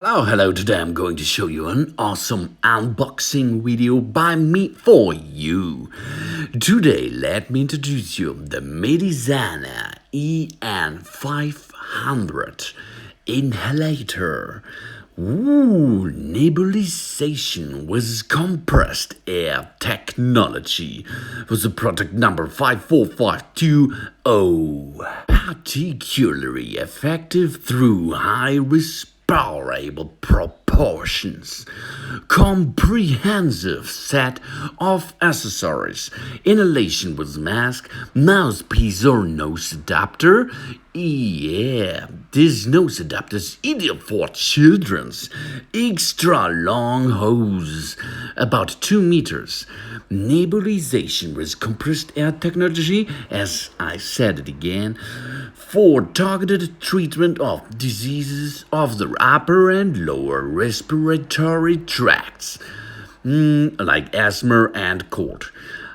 Hello, today I'm going to show you an awesome unboxing video by me for you. Today, let me introduce you the Medisana EN500 Inhalator. Nebulization with compressed air technology was the product number 54520. Particularly effective through high respirable proportions. Comprehensive set of accessories. Inhalation with mask, mouthpiece or nose adapter. Yeah, this nose adapter is ideal for children's. Extra long hose, about 2 meters. Nebulization with compressed air technology, as I said it again, for targeted treatment of diseases of the upper and lower respiratory tracts, like asthma and cold.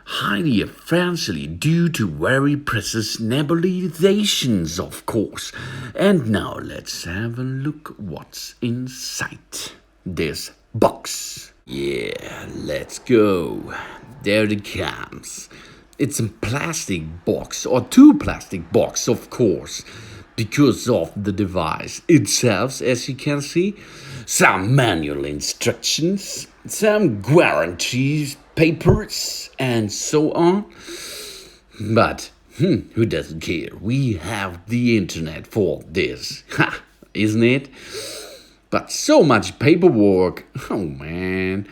Highly efficiently due to very precise nebulizations, of course. And now let's have a look what's inside this box. Yeah, let's go. There it comes. It's a plastic box, or two plastic box, of course, because of the device itself, as you can see. Some manual instructions, some guarantees, papers, and so on. But who doesn't care? We have the internet for this, isn't it? But so much paperwork. Oh man.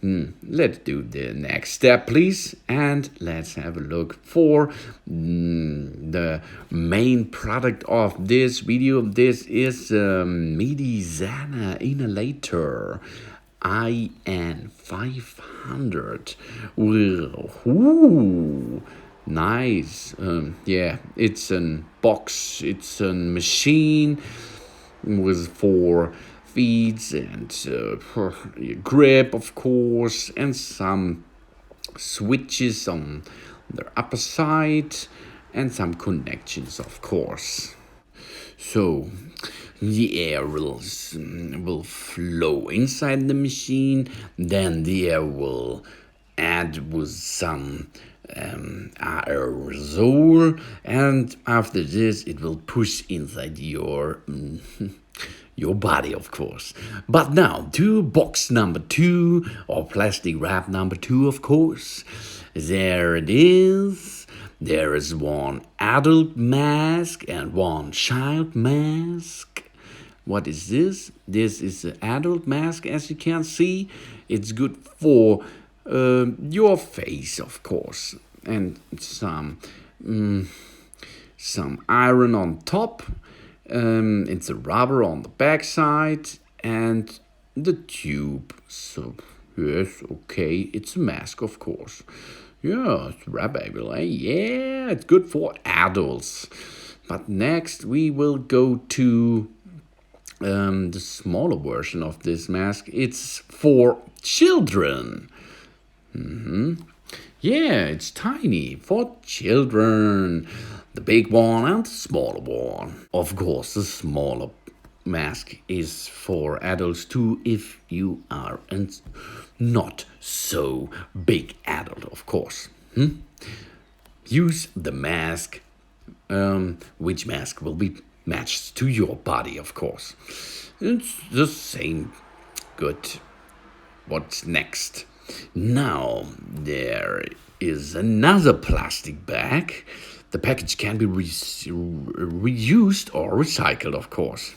Let's do the next step, please, and let's have a look for the main product of this video. This is Medisana Inhalator IN500. Ooh, nice. Yeah, it's a box. It's a machine with 4 feeds and grip, of course, and some switches on the upper side and some connections, of course. So the air will flow inside the machine, then the air will add with some aerosol, and after this it will push inside your body, of course. But now to box number 2, or plastic wrap number 2, of course. There it is. There is one adult mask and one child mask. What is this? This is an adult mask, as you can see. It's good for your face, of course, and some iron on top. It's a rubber on the back side and the tube. So yes, okay, it's a mask, of course. Yeah, it's wrappable, eh? Yeah, it's good for adults. But next we will go to the smaller version of this mask. It's for children. Yeah, it's tiny for children. The big one and the smaller one. Of course, the smaller mask is for adults too, if you are not so big adult, of course. Use the mask, which mask will be matched to your body, of course. It's the same. Good. What's next? Now, there is another plastic bag. The package can be reused or recycled, of course,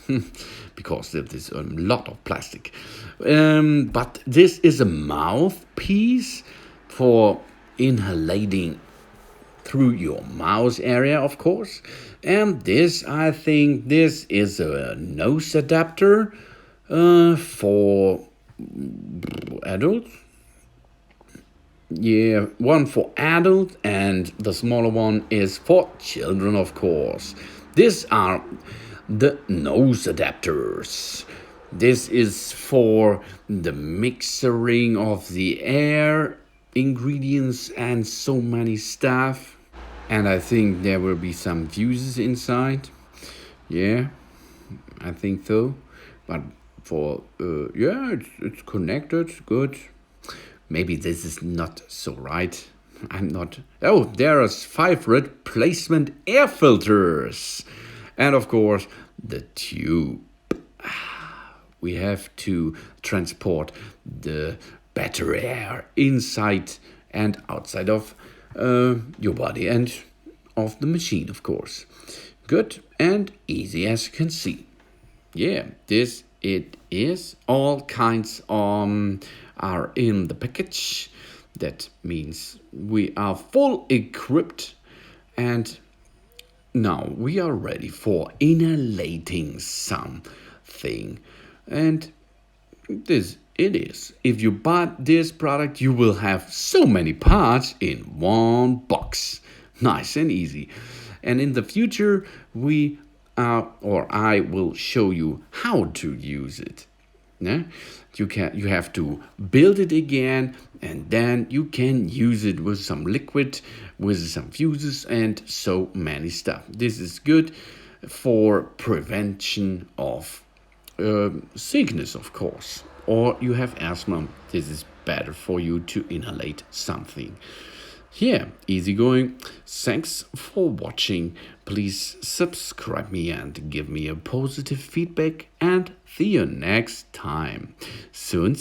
because there is a lot of plastic. But this is a mouthpiece for inhalating through your mouth area, of course. And this, I think, this is a nose adapter for adults. Yeah, one for adult and the smaller one is for children, of course. These are the nose adapters. This is for the mixing of the air, ingredients and so many stuff. And I think there will be some fuses inside. Yeah, I think so. But for yeah, it's connected. Good. Maybe this is not so right. I'm not. Oh, there are 5 replacement air filters, and of course the tube. We have to transport the better air inside and outside of your body and of the machine, of course. Good and easy, as you can see. Yeah, this it is. All kinds are in the package. That means we are full equipped, and now we are ready for inhalating something. And this it is. If you buy this product, you will have so many parts in one box. Nice and easy. And in the future, we or I will show you how to use it. Yeah? You have to build it again, and then you can use it with some liquid, with some fuses, and so many stuff. This is good for prevention of sickness, of course. Or you have asthma. This is better for you to inhalate something. Yeah, easy going. Thanks for watching. Please subscribe me and give me a positive feedback, and see you next time. Soon.